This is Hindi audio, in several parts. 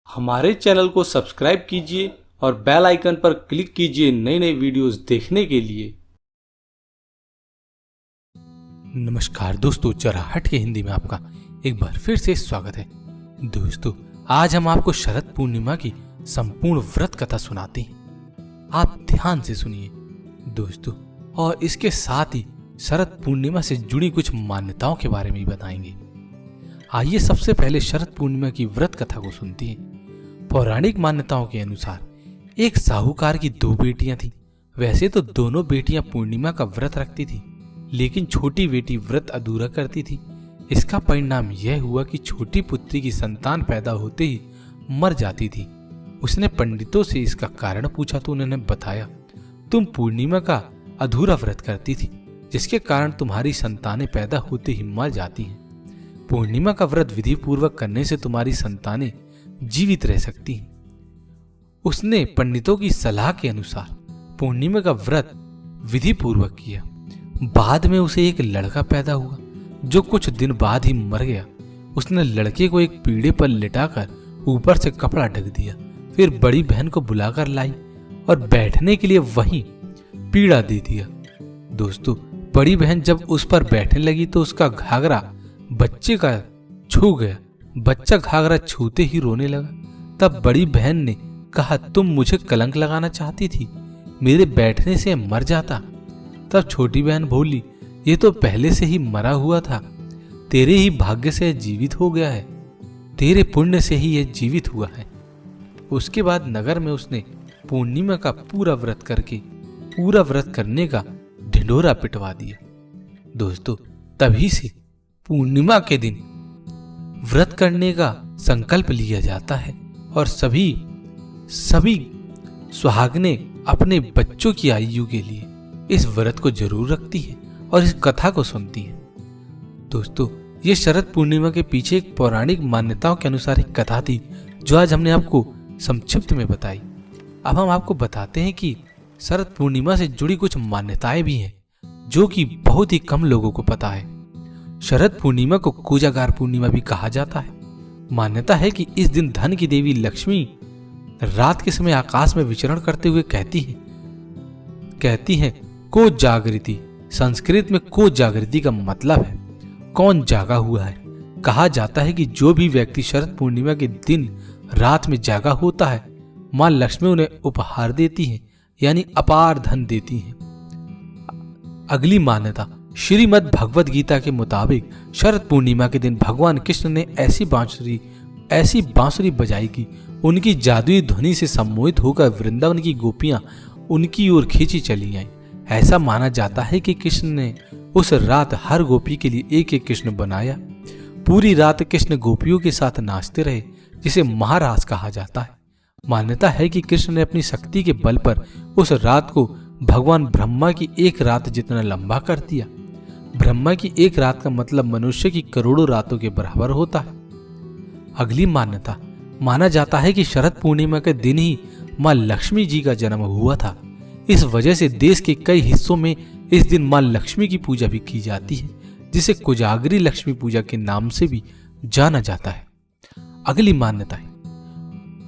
हमारे चैनल को सब्सक्राइब कीजिए और बेल आइकन पर क्लिक कीजिए नई नई वीडियोस देखने के लिए। नमस्कार दोस्तों, चराहट के हिंदी में आपका एक बार फिर से स्वागत है। दोस्तों, आज हम आपको शरद पूर्णिमा की संपूर्ण व्रत कथा सुनाते हैं। आप ध्यान से सुनिए दोस्तों, और इसके साथ ही शरद पूर्णिमा से जुड़ी कुछ मान्यताओं के बारे में भी बताएंगे। आइए सबसे पहले शरद पूर्णिमा की व्रत कथा को सुनते हैं। पौराणिक मान्यताओं के अनुसार एक साहूकार की 2 बेटियां थीं। वैसे तो दोनों बेटियां पूर्णिमा का व्रत रखती थी, लेकिन छोटी बेटी व्रत अधूरा करती थी। इसका परिणाम यह हुआ कि छोटी पुत्री की संतान पैदा होते ही मर जाती थी। उसने पंडितों से इसका कारण पूछा तो उन्होंने बताया, तुम पूर्णिमा का अधूरा व्रत करती थी, जिसके कारण तुम्हारी संतानें पैदा होते ही मर जाती हैं। पूर्णिमा का व्रत विधि पूर्वक करने से तुम्हारी संतानें जीवित रह सकती हैं। उसने पंडितों की सलाह के अनुसार पूर्णिमा का व्रत विधि पूर्वक किया। बाद में उसे एक लड़का पैदा हुआ, जो कुछ दिन बाद ही मर गया। उसने लड़के को एक पीढ़े पर लिटाकर ऊपर से कपड़ा ढक दिया, फिर बड़ी बहन को बुलाकर लाई और बैठने के लिए वहीं पीढ़ा दे दिया। दोस्तों, बड़ी बहन जब उस पर बैठने लगी तो उसका घाघरा बच्चे का छू गया। बच्चा घाघरा छूते ही रोने लगा। तब बड़ी बहन ने कहा, तुम मुझे कलंक लगाना चाहती थी, मेरे बैठने से मर जाता। तब छोटी बहन बोली, ये तो पहले से ही मरा हुआ था, तेरे ही भाग्य से जीवित हो गया है, तेरे पुण्य से ही यह जीवित हुआ है। उसके बाद नगर में उसने पूर्णिमा का पूरा व्रत करने का ढिंढोरा पिटवा दिया। दोस्तों, तभी से पूर्णिमा के दिन व्रत करने का संकल्प लिया जाता है और सभी सुहागने अपने बच्चों की आयु के लिए इस व्रत को जरूर रखती है और इस कथा को सुनती है। दोस्तों, ये शरद पूर्णिमा के पीछे एक पौराणिक मान्यताओं के अनुसार एक कथा थी, जो आज हमने आपको संक्षिप्त में बताई। अब हम आपको बताते हैं कि शरद पूर्णिमा से जुड़ी कुछ मान्यताएं भी हैं, जो कि बहुत ही कम लोगों को पता है। शरद पूर्णिमा को कोजागार पूर्णिमा भी कहा जाता है। मान्यता है कि इस दिन धन की देवी लक्ष्मी रात के समय आकाश में विचरण करते हुए कहती हैं को जागृति। संस्कृत में को जागृति का मतलब है कौन जागा हुआ है। कहा जाता है कि जो भी व्यक्ति शरद पूर्णिमा के दिन रात में जागा होता है, मां लक्ष्मी उन्हें उपहार देती हैं, यानी अपार धन देती हैं। अगली मान्यता, श्रीमद् भगवद गीता के मुताबिक शरद पूर्णिमा के दिन भगवान कृष्ण ने ऐसी बांसुरी बजाई कि उनकी जादुई ध्वनि से सम्मोहित होकर वृंदावन की गोपियां उनकी ओर खींची चली आईं। ऐसा माना जाता है कि कृष्ण ने उस रात हर गोपी के लिए एक एक कृष्ण बनाया। पूरी रात कृष्ण गोपियों के साथ नाचते रहे, जिसे महारास कहा जाता है। मान्यता है कि कृष्ण ने अपनी शक्ति के बल पर उस रात को भगवान ब्रह्मा की एक रात जितना लंबा कर दिया। ब्रह्मा की एक रात का मतलब मनुष्य की करोड़ों रातों के बराबर होता है। अगली मान्यता, माना जाता है कि शरद पूर्णिमा के दिन ही मां लक्ष्मी जी का जन्म हुआ था। इस वजह से देश के कई हिस्सों में इस दिन मां लक्ष्मी की पूजा भी की जाती है, जिसे कोजागरी लक्ष्मी पूजा के नाम से भी जाना जाता है। अगली मान्यता है,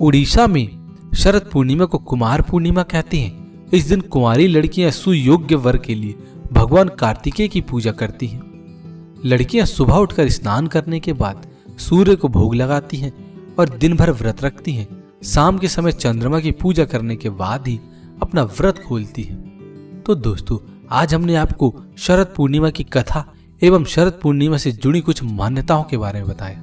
उड़ीसा में शरद पूर्णिमा को कुमार पूर्णिमा कहते हैं। इस दिन कुंवारी लड़कियां सुयोग्य वर के लिए भगवान कार्तिकेय की पूजा करती हैं। लड़कियां सुबह उठकर स्नान करने के बाद सूर्य को भोग लगाती हैं और दिन भर व्रत रखती हैं। शाम के समय चंद्रमा की पूजा करने के बाद ही अपना व्रत खोलती हैं। तो दोस्तों, आज हमने आपको शरद पूर्णिमा की कथा एवं शरद पूर्णिमा से जुड़ी कुछ मान्यताओं के बारे में बताया।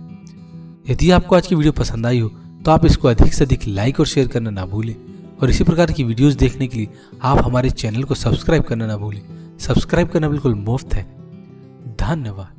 यदि आपको आज की वीडियो पसंद आई हो तो आप इसको अधिक से अधिक लाइक और शेयर करना ना भूलें, और इसी प्रकार की वीडियोस देखने के लिए आप हमारे चैनल को सब्सक्राइब करना ना भूलें। सब्सक्राइब करना बिल्कुल मुफ्त है। धन्यवाद।